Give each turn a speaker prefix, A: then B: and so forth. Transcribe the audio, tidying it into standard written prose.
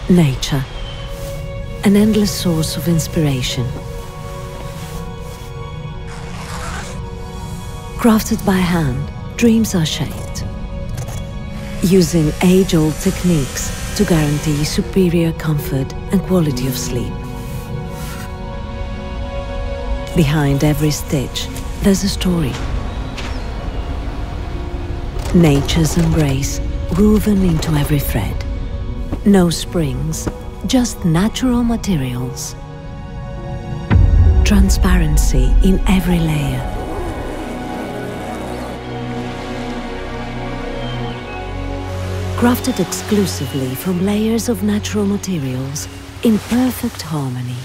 A: Nature, an endless source of inspiration. Crafted by hand, dreams are shaped, using age-old techniques to guarantee superior comfort and quality of sleep. Behind every stitch, there's a story. Nature's embrace woven into every thread. No springs, just natural materials. Transparency in every layer. Crafted exclusively from layers of natural materials in perfect harmony.